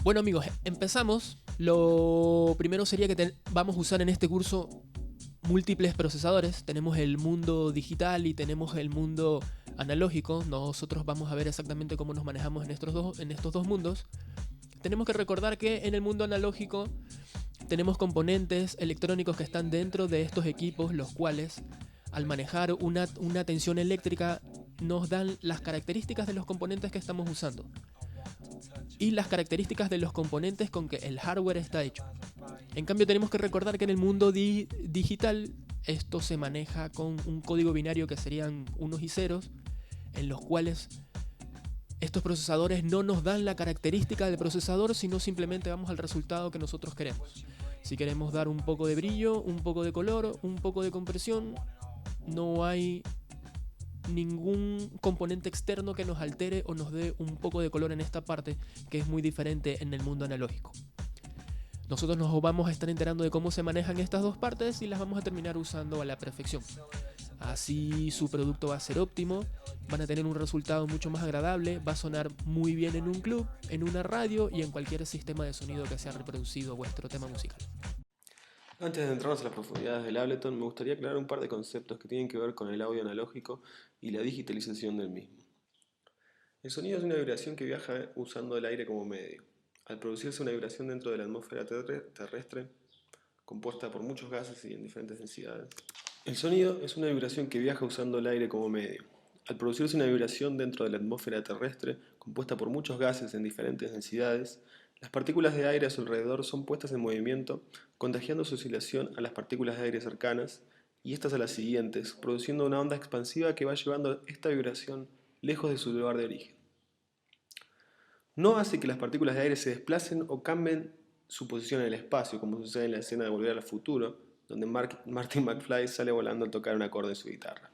Bueno amigos, empezamos. Lo primero sería que vamos a usar en este curso múltiples procesadores. Tenemos el mundo digital y tenemos el mundo analógico. Nosotros vamos a ver exactamente cómo nos manejamos en estos dos mundos. Tenemos que recordar que en el mundo analógico tenemos componentes electrónicos que están dentro de estos equipos, los cuales al manejar una tensión eléctrica nos dan las características de los componentes que estamos usando y las características de los componentes con que el hardware está hecho. En cambio tenemos que recordar que en el mundo digital esto se maneja con un código binario que serían unos y ceros, en los cuales estos procesadores no nos dan la característica del procesador, sino simplemente vamos al resultado que nosotros queremos. Si queremos dar un poco de brillo, un poco de color, un poco de compresión, no hay ningún componente externo que nos altere o nos dé un poco de color en esta parte, que es muy diferente en el mundo analógico. Nosotros nos vamos a estar enterando de cómo se manejan estas dos partes y las vamos a terminar usando a la perfección. Así su producto va a ser óptimo, van a tener un resultado mucho más agradable, va a sonar muy bien en un club, en una radio y en cualquier sistema de sonido que sea reproducido vuestro tema musical. Antes de entrarnos a las profundidades del Ableton, me gustaría aclarar un par de conceptos que tienen que ver con el audio analógico y la digitalización del mismo. El sonido es una vibración que viaja usando el aire como medio. Al producirse una vibración dentro de la atmósfera terrestre, compuesta por muchos gases y en diferentes densidades. El sonido es una vibración que viaja usando el aire como medio. Al producirse una vibración dentro de la atmósfera terrestre, compuesta por muchos gases en diferentes densidades, las partículas de aire a su alrededor son puestas en movimiento, contagiando su oscilación a las partículas de aire cercanas y estas a las siguientes, produciendo una onda expansiva que va llevando esta vibración lejos de su lugar de origen. No hace que las partículas de aire se desplacen o cambien su posición en el espacio, como sucede en la escena de Volver al Futuro, donde Martin McFly sale volando al tocar un acorde en su guitarra.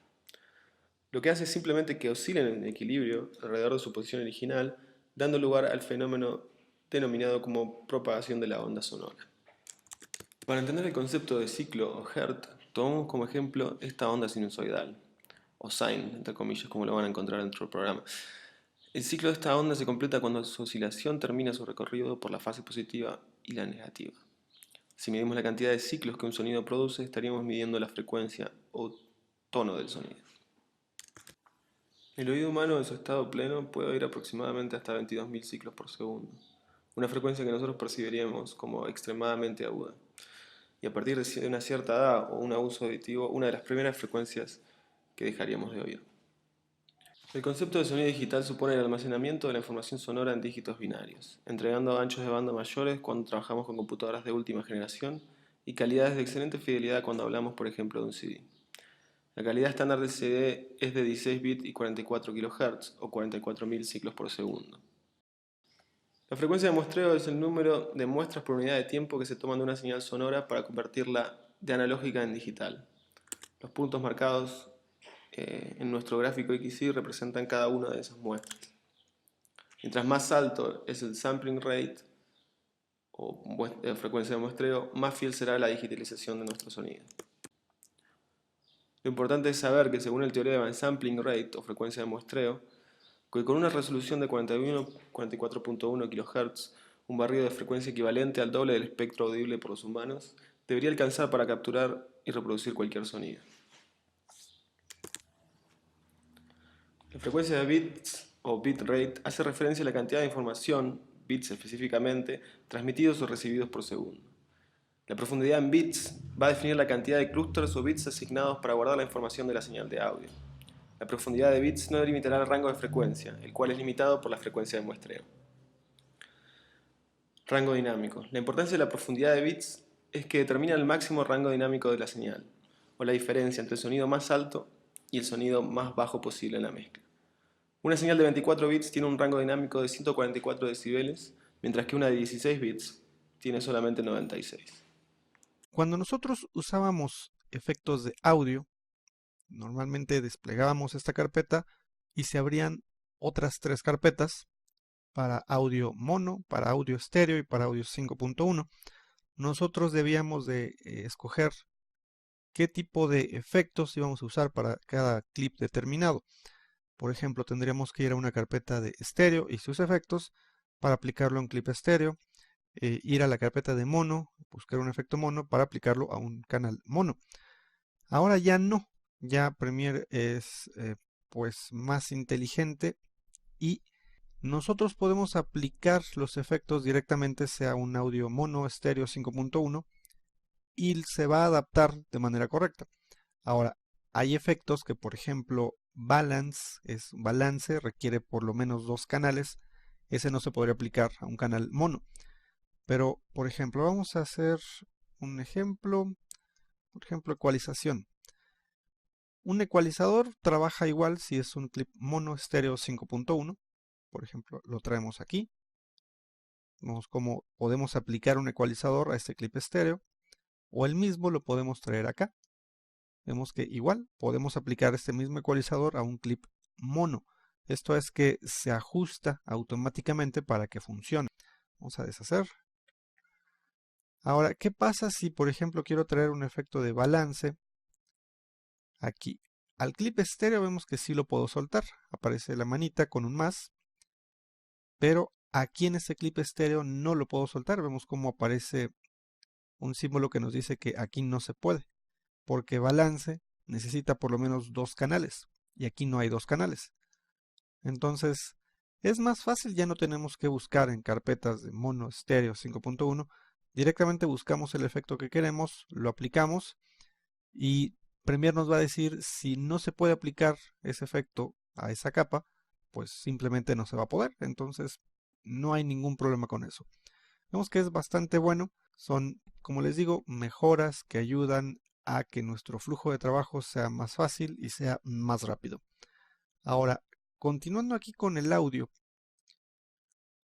Lo que hace es simplemente que oscilen en equilibrio alrededor de su posición original, dando lugar al fenómeno denominado como propagación de la onda sonora. Para entender el concepto de ciclo o hertz, tomamos como ejemplo esta onda sinusoidal, o sine, entre comillas, como lo van a encontrar dentro del programa. El ciclo de esta onda se completa cuando su oscilación termina su recorrido por la fase positiva y la negativa. Si medimos la cantidad de ciclos que un sonido produce, estaríamos midiendo la frecuencia o tono del sonido. El oído humano en su estado pleno puede oír aproximadamente hasta 22.000 ciclos por segundo, una frecuencia que nosotros percibiríamos como extremadamente aguda. Y a partir de una cierta edad o un abuso auditivo, una de las primeras frecuencias que dejaríamos de oír. El concepto de sonido digital supone el almacenamiento de la información sonora en dígitos binarios, entregando anchos de banda mayores cuando trabajamos con computadoras de última generación y calidades de excelente fidelidad cuando hablamos, por ejemplo, de un CD. La calidad estándar del CD es de 16 bits y 44 kHz o 44.000 ciclos por segundo. La frecuencia de muestreo es el número de muestras por unidad de tiempo que se toman de una señal sonora para convertirla de analógica en digital. Los puntos marcados en nuestro gráfico XY representan cada una de esas muestras. Mientras más alto es el sampling rate o frecuencia de muestreo, más fiel será la digitalización de nuestro sonido. Lo importante es saber que según el teorema del sampling rate o frecuencia de muestreo, que con una resolución de 44.1 kHz, un barrido de frecuencia equivalente al doble del espectro audible por los humanos, debería alcanzar para capturar y reproducir cualquier sonido. La frecuencia de bits o bitrate hace referencia a la cantidad de información, bits específicamente, transmitidos o recibidos por segundo. La profundidad en bits va a definir la cantidad de clústeres o bits asignados para guardar la información de la señal de audio. La profundidad de bits no delimitará el rango de frecuencia, el cual es limitado por la frecuencia de muestreo. Rango dinámico. La importancia de la profundidad de bits es que determina el máximo rango dinámico de la señal, o la diferencia entre el sonido más alto y el sonido más bajo posible en la mezcla. Una señal de 24 bits tiene un rango dinámico de 144 decibeles, mientras que una de 16 bits tiene solamente 96. Cuando nosotros usábamos efectos de audio, normalmente desplegábamos esta carpeta y se abrían otras 3 carpetas para audio mono, para audio estéreo y para audio 5.1. Nosotros debíamos de escoger qué tipo de efectos íbamos a usar para cada clip determinado. Por ejemplo, tendríamos que ir a una carpeta de estéreo y sus efectos, para aplicarlo a un clip estéreo, ir a la carpeta de mono, buscar un efecto mono para aplicarlo a un canal mono. Ahora ya no, ya Premiere es pues más inteligente y nosotros podemos aplicar los efectos directamente, sea un audio mono estéreo 5.1, y se va a adaptar de manera correcta. Ahora, hay efectos que, por ejemplo, balance, requiere por lo menos 2 canales. Ese no se podría aplicar a un canal mono. Pero, por ejemplo, vamos a hacer un ejemplo, por ejemplo, ecualización. Un ecualizador trabaja igual si es un clip mono estéreo 5.1. Por ejemplo, lo traemos aquí. Vemos cómo podemos aplicar un ecualizador a este clip estéreo. O el mismo lo podemos traer acá. Vemos que igual podemos aplicar este mismo ecualizador a un clip mono. Esto es que se ajusta automáticamente para que funcione. Vamos a deshacer. Ahora, ¿qué pasa si por ejemplo quiero traer un efecto de balance aquí? Al clip estéreo vemos que sí lo puedo soltar. Aparece la manita con un más. Pero aquí en este clip estéreo no lo puedo soltar. Vemos cómo aparece un símbolo que nos dice que aquí no se puede. Porque balance necesita por lo menos 2 canales. Y aquí no hay 2 canales. Entonces, es más fácil, ya no tenemos que buscar en carpetas de mono estéreo 5.1. Directamente buscamos el efecto que queremos, lo aplicamos y Premiere nos va a decir si no se puede aplicar ese efecto a esa capa, pues simplemente no se va a poder. Entonces, no hay ningún problema con eso. Vemos que es bastante bueno. Son, como les digo, mejoras que ayudan a que nuestro flujo de trabajo sea más fácil y sea más rápido. Ahora, continuando aquí con el audio,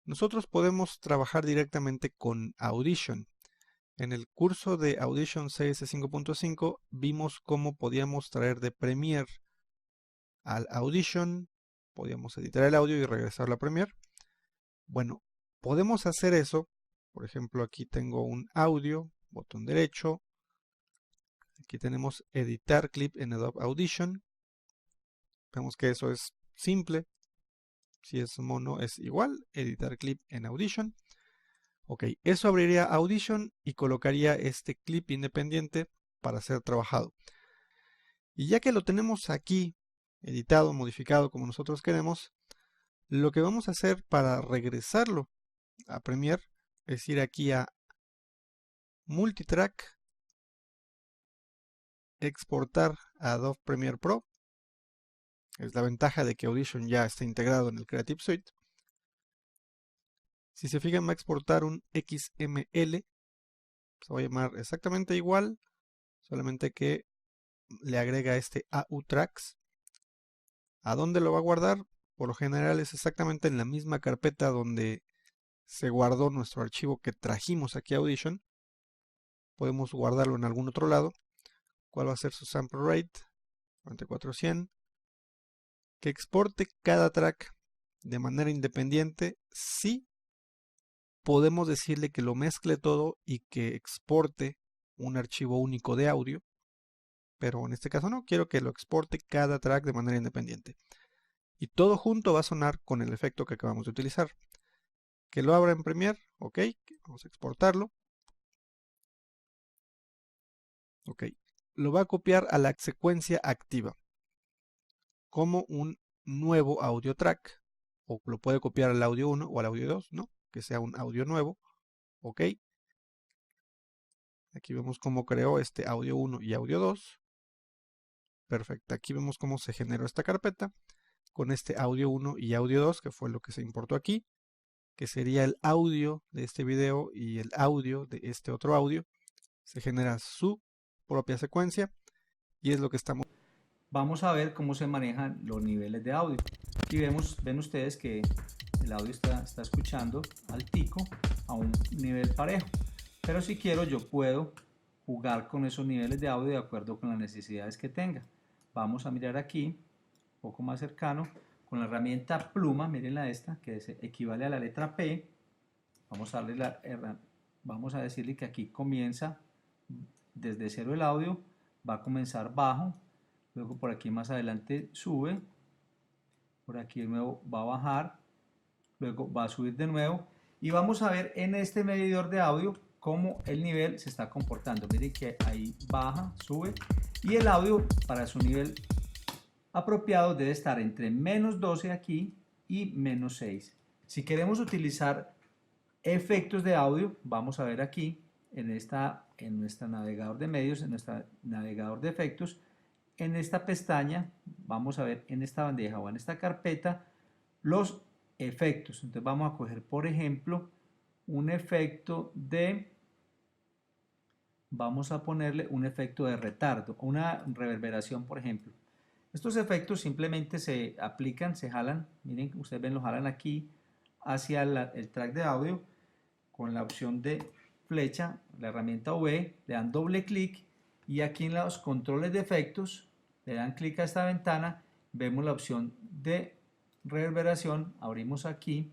nosotros podemos trabajar directamente con Audition. En el curso de Audition CS 5.5 vimos cómo podíamos traer de Premiere al Audition, podíamos editar el audio y regresarlo a Premiere. Bueno, podemos hacer eso. Por ejemplo, aquí tengo un audio, botón derecho. Aquí tenemos editar clip en Adobe Audition. Vemos que eso es simple. Si es mono es igual, editar clip en Audition. Ok, eso abriría Audition y colocaría este clip independiente para ser trabajado. Y ya que lo tenemos aquí, editado, modificado como nosotros queremos, lo que vamos a hacer para regresarlo a Premiere es ir aquí a Multitrack, exportar a Adobe Premiere Pro. Es la ventaja de que Audition ya está integrado en el Creative Suite. Si se fijan, va a exportar un XML. Se va a llamar exactamente igual, solamente que le agrega este AU Tracks. ¿A dónde lo va a guardar? Por lo general es exactamente en la misma carpeta donde se guardó nuestro archivo que trajimos aquí a Audition. Podemos guardarlo en algún otro lado. ¿Cuál va a ser su sample rate? 4400. Que exporte cada track de manera independiente. Sí, podemos decirle que lo mezcle todo y que exporte un archivo único de audio. Pero en este caso no, quiero que lo exporte cada track de manera independiente. Y todo junto va a sonar con el efecto que acabamos de utilizar. Que lo abra en Premiere, ok, vamos a exportarlo. Ok, lo va a copiar a la secuencia activa como un nuevo audio track, o lo puede copiar al audio 1 o al audio 2, ¿no? Que sea un audio nuevo, ok. Aquí vemos cómo creó este audio 1 y audio 2. Perfecto, aquí vemos cómo se generó esta carpeta con este audio 1 y audio 2, que fue lo que se importó aquí, que sería el audio de este video y el audio de este otro audio. Se genera su propia secuencia y es lo que estamos. Vamos a ver cómo se manejan los niveles de audio. Aquí ven ustedes que el audio está escuchando altico a un nivel parejo. Pero si quiero yo puedo jugar con esos niveles de audio de acuerdo con las necesidades que tenga. Vamos a mirar aquí, un poco más cercano, con la herramienta pluma, mirenla esta, que equivale a la letra P. Vamos a decirle que aquí comienza desde cero el audio, va a comenzar bajo, luego por aquí más adelante sube, por aquí de nuevo va a bajar luego va a subir de nuevo y vamos a ver en este medidor de audio cómo el nivel se está comportando. Miren que ahí baja, sube y el audio para su nivel apropiado debe estar entre -12 aquí y -6. Si queremos utilizar efectos de audio, vamos a ver aquí en nuestro navegador de medios, en nuestro navegador de efectos, en esta pestaña, vamos a ver en esta bandeja o en esta carpeta los efectos. Entonces vamos a coger, por ejemplo, un efecto vamos a ponerle un efecto de retardo, una reverberación, por ejemplo. Estos efectos simplemente se aplican, se jalan, miren, ustedes ven, lo jalan aquí hacia el track de audio con la opción de flecha, la herramienta V, le dan doble clic y aquí en los controles de efectos le dan clic a esta ventana, vemos la opción de reverberación, abrimos aquí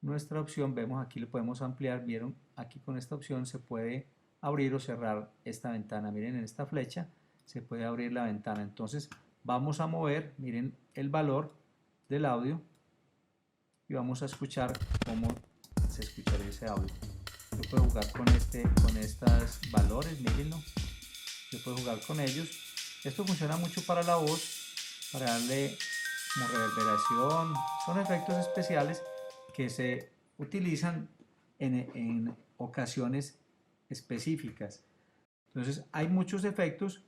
nuestra opción, vemos aquí lo podemos ampliar, vieron aquí con esta opción se puede abrir o cerrar esta ventana, miren en esta flecha se puede abrir la ventana, entonces vamos a mover, miren el valor del audio y vamos a escuchar cómo se escucharía ese audio. Yo puedo jugar con estos valores, mírenlo, yo puedo jugar con ellos. Esto funciona mucho para la voz, para darle como reverberación, son efectos especiales que se utilizan en ocasiones específicas. Entonces hay muchos efectos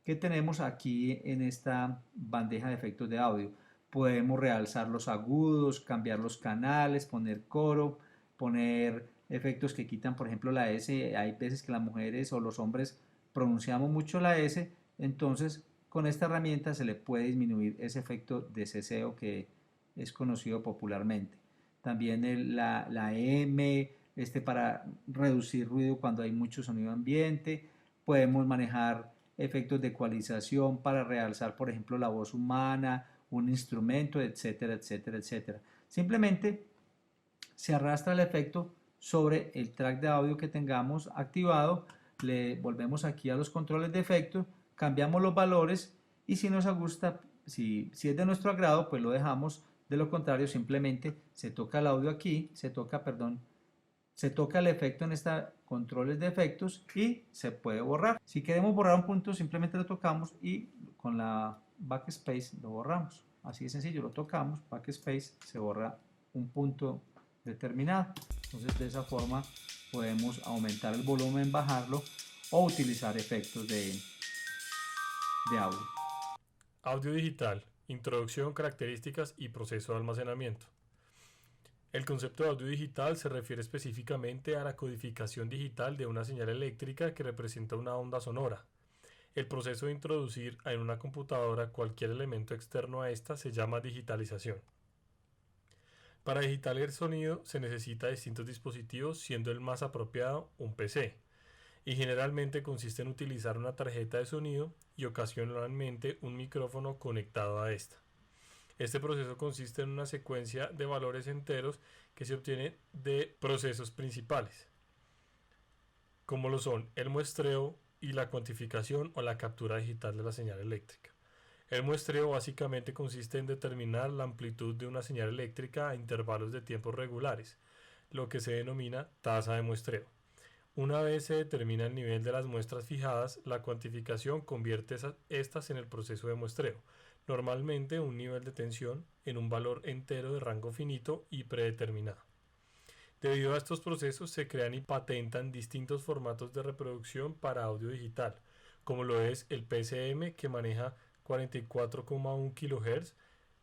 que tenemos aquí en esta bandeja de efectos de audio. Podemos realzar los agudos, cambiar los canales, poner coro, poner efectos que quitan, por ejemplo, la S. Hay veces que las mujeres o los hombres pronunciamos mucho la S, entonces con esta herramienta se le puede disminuir ese efecto de ceseo que es conocido popularmente. También la M, para reducir ruido cuando hay mucho sonido ambiente. Podemos manejar efectos de ecualización para realzar, por ejemplo, la voz humana, un instrumento, etcétera, etcétera, etcétera. Simplemente se arrastra el efecto sobre el track de audio que tengamos activado, le volvemos aquí a los controles de efecto, cambiamos los valores y si nos gusta, si es de nuestro agrado, pues lo dejamos. De lo contrario, simplemente se toca el audio aquí, se toca el efecto en esta controles de efectos y se puede borrar. Si queremos borrar un punto, simplemente lo tocamos y con la backspace lo borramos. Así de sencillo, lo tocamos, backspace, se borra un punto determinado. Entonces de esa forma podemos aumentar el volumen, bajarlo o utilizar efectos de audio. Audio digital, introducción, características y proceso de almacenamiento. El concepto de audio digital se refiere específicamente a la codificación digital de una señal eléctrica que representa una onda sonora. El proceso de introducir en una computadora cualquier elemento externo a esta se llama digitalización. Para digitalizar el sonido se necesita distintos dispositivos, siendo el más apropiado un PC, y generalmente consiste en utilizar una tarjeta de sonido y ocasionalmente un micrófono conectado a esta. Este proceso consiste en una secuencia de valores enteros que se obtiene de procesos principales, como lo son el muestreo y la cuantificación o la captura digital de la señal eléctrica. El muestreo básicamente consiste en determinar la amplitud de una señal eléctrica a intervalos de tiempo regulares, lo que se denomina tasa de muestreo. Una vez se determina el nivel de las muestras fijadas, la cuantificación convierte estas en el proceso de muestreo, normalmente un nivel de tensión en un valor entero de rango finito y predeterminado. Debido a estos procesos se crean y patentan distintos formatos de reproducción para audio digital, como lo es el PCM, que maneja 44,1 kHz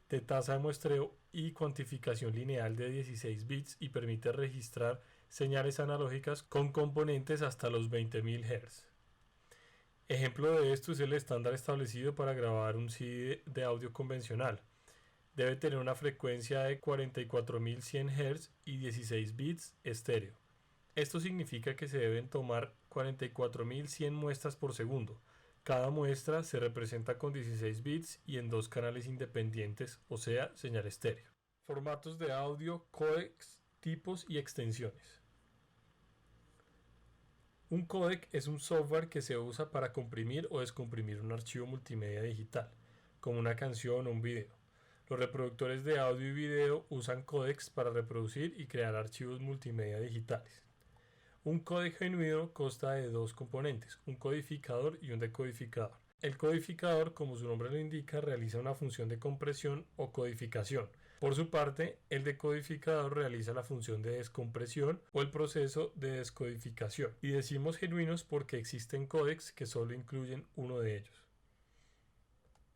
de tasa de muestreo y cuantificación lineal de 16 bits y permite registrar señales analógicas con componentes hasta los 20.000 Hz. Ejemplo de esto es el estándar establecido para grabar un CD de audio convencional. Debe tener una frecuencia de 44.100 Hz y 16 bits estéreo. Esto significa que se deben tomar 44.100 muestras por segundo. Cada muestra se representa con 16 bits y en dos canales independientes, o sea, señal estéreo. Formatos de audio, códecs, tipos y extensiones. Un códec es un software que se usa para comprimir o descomprimir un archivo multimedia digital, como una canción o un video. Los reproductores de audio y video usan códecs para reproducir y crear archivos multimedia digitales. Un códec genuino consta de dos componentes, un codificador y un decodificador. El codificador, como su nombre lo indica, realiza una función de compresión o codificación. Por su parte, el decodificador realiza la función de descompresión o el proceso de descodificación. Y decimos genuinos porque existen códecs que solo incluyen uno de ellos.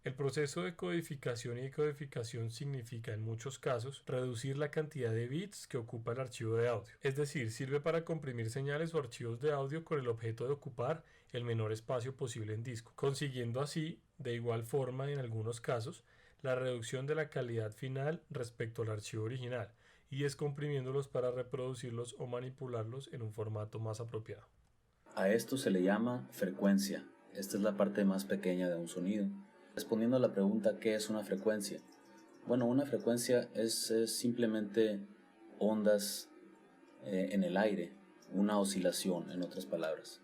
El proceso de codificación y decodificación significa en muchos casos reducir la cantidad de bits que ocupa el archivo de audio, es decir, sirve para comprimir señales o archivos de audio con el objeto de ocupar el menor espacio posible en disco, consiguiendo así, de igual forma en algunos casos, la reducción de la calidad final respecto al archivo original y descomprimiéndolos para reproducirlos o manipularlos en un formato más apropiado. A esto se le llama frecuencia. Esta es la parte más pequeña de un sonido. Respondiendo a la pregunta ¿qué es una frecuencia? Bueno, una frecuencia es simplemente ondas en el aire, una oscilación, en otras palabras.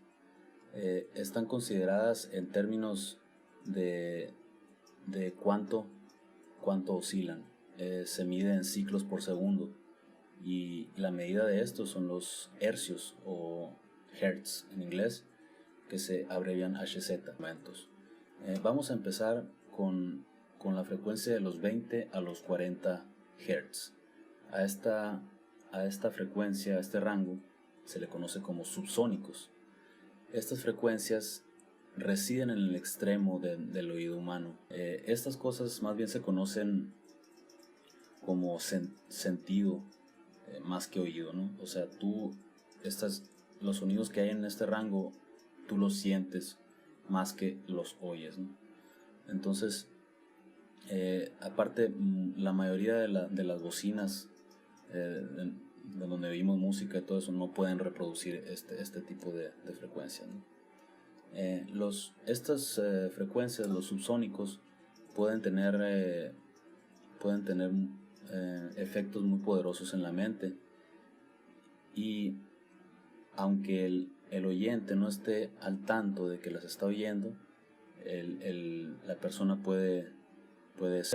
Están consideradas en términos de cuánto oscilan. Se mide en ciclos por segundo y la medida de esto son los hercios o hertz en inglés, que se abrevian HZ. Vamos a empezar con la frecuencia de los 20 a los 40 Hz. A esta frecuencia, a este rango, se le conoce como subsónicos. Estas frecuencias residen en el extremo del oído humano. Estas cosas más bien se conocen como sentido más que oído, ¿no? O sea, los sonidos que hay en este rango, tú los sientes más que los oyes, ¿no? Entonces, aparte, la mayoría de las bocinas de donde oímos música y todo eso no pueden reproducir este tipo de frecuencias, ¿no? Estas frecuencias, los subsónicos, pueden tener efectos muy poderosos en la mente, y aunque el oyente no esté al tanto de que las está oyendo, la persona puede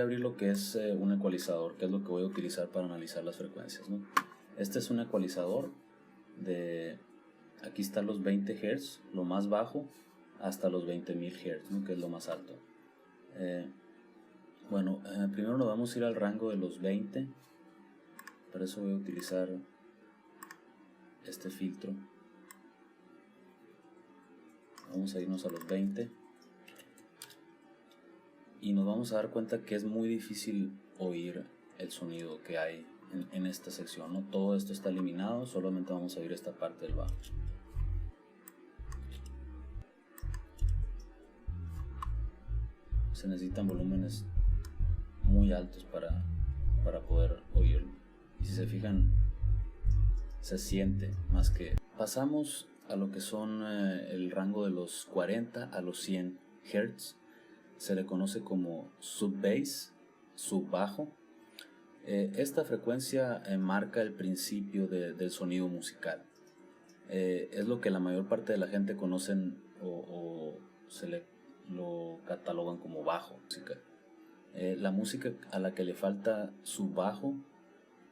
abrir lo que es un ecualizador, que es lo que voy a utilizar para analizar las frecuencias, ¿no? Este es un ecualizador aquí están los 20 Hz, lo más bajo, hasta los 20.000 Hz, ¿no? Que es lo más alto. Primero nos vamos a ir al rango de los 20. Para eso voy a utilizar este filtro. Vamos a irnos a los 20 y nos vamos a dar cuenta que es muy difícil oír el sonido que hay en esta sección, ¿no? Todo esto está eliminado, solamente vamos a oír esta parte del bajo. Se necesitan volúmenes muy altos para poder oírlo, y si se fijan, se siente más que... Pasamos a lo que son el rango de los 40 a los 100 Hz. Se le conoce como sub-bass, sub-bajo. Esta frecuencia marca el principio del sonido musical. Es lo que la mayor parte de la gente conocen o lo catalogan como bajo. La música a la que le falta sub-bajo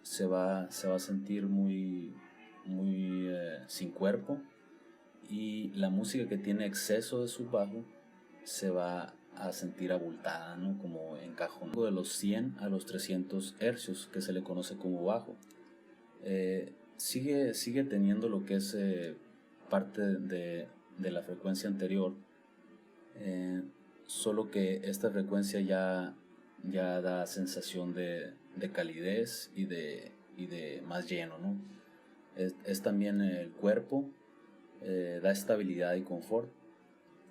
se va a sentir muy sin cuerpo, y la música que tiene exceso de sub-bajo se va a sentir abultada, ¿no? Como en cajón. De los 100 a los 300 hercios, que se le conoce como bajo, sigue teniendo lo que es parte de la frecuencia anterior, solo que esta frecuencia ya da sensación de calidez y de más lleno, ¿no? Es también el cuerpo, da estabilidad y confort,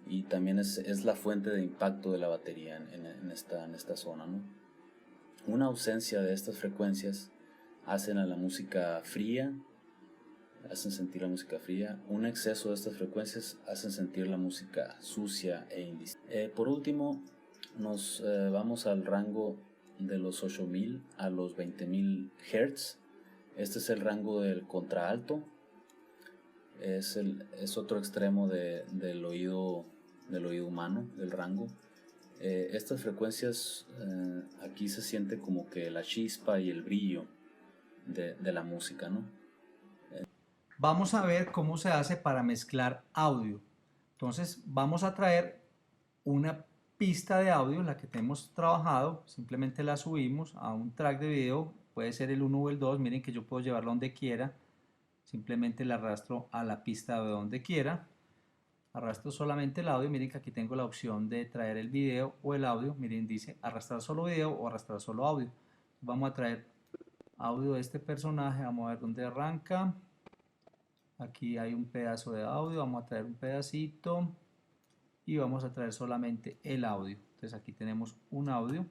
y también es la fuente de impacto de la batería en esta zona, ¿no? Una ausencia de estas frecuencias hacen a la música fría, hacen sentir la música fría. Un exceso de estas frecuencias hacen sentir la música sucia e indistinta. Por último, nos vamos al rango de los 8000 a los 20.000 Hz. Este es el rango del contraalto. Es otro extremo del oído humano, del rango. Estas frecuencias, aquí se siente como que la chispa y el brillo de la música, ¿no? Vamos a ver cómo se hace para mezclar audio. Entonces vamos a traer una pista de audio, la que tenemos trabajado, simplemente la subimos a un track de video, puede ser el 1 o el 2, miren que yo puedo llevarlo donde quiera, simplemente la arrastro a la pista de donde quiera, arrastro solamente el audio, miren que aquí tengo la opción de traer el video o el audio, miren dice arrastrar solo video o arrastrar solo audio. Vamos a traer audio de este personaje, vamos a ver dónde arranca, aquí hay un pedazo de audio, vamos a traer un pedacito y vamos a traer solamente el audio. Entonces aquí tenemos un audio,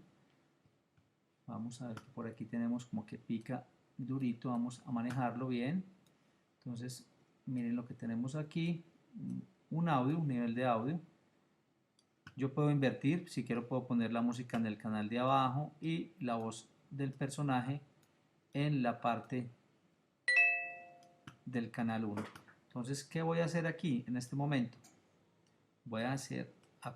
vamos a ver que por aquí tenemos como que pica durito, vamos a manejarlo bien. Entonces miren lo que tenemos aquí, un audio, un nivel de audio. Yo puedo invertir, si quiero puedo poner la música en el canal de abajo y la voz del personaje en la parte del canal 1. Entonces, ¿qué voy a hacer aquí en este momento? Voy a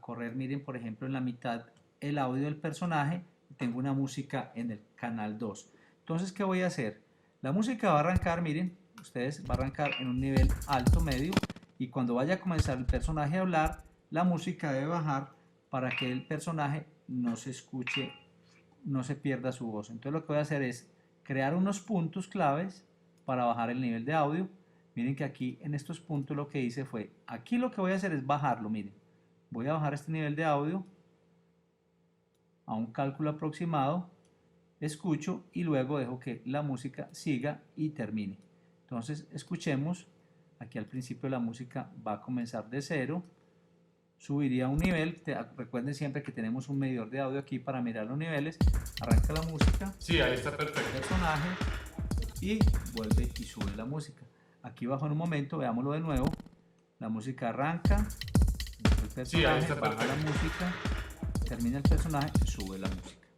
correr, miren, por ejemplo, en la mitad el audio del personaje y tengo una música en el canal 2. Entonces, ¿qué voy a hacer? La música va a arrancar, miren, ustedes va a arrancar en un nivel alto, medio, y cuando vaya a comenzar el personaje a hablar, la música debe bajar para que el personaje no se escuche, no se pierda su voz. Entonces lo que voy a hacer es crear unos puntos claves para bajar el nivel de audio. Miren que aquí en estos puntos lo que hice fue, aquí lo que voy a hacer es bajarlo, miren. Voy a bajar este nivel de audio a un cálculo aproximado, escucho y luego dejo que la música siga y termine. Entonces escuchemos, aquí al principio la música va a comenzar de 0, subiría un nivel, recuerden siempre que tenemos un medidor de audio aquí para mirar los niveles, arranca la música, Sí, ahí está perfecto. el personaje y vuelve y sube la música. Aquí bajo en un momento, veámoslo de nuevo, la música arranca, el personaje, Sí, ahí está baja la perfecto. música, termina el personaje, sube la música.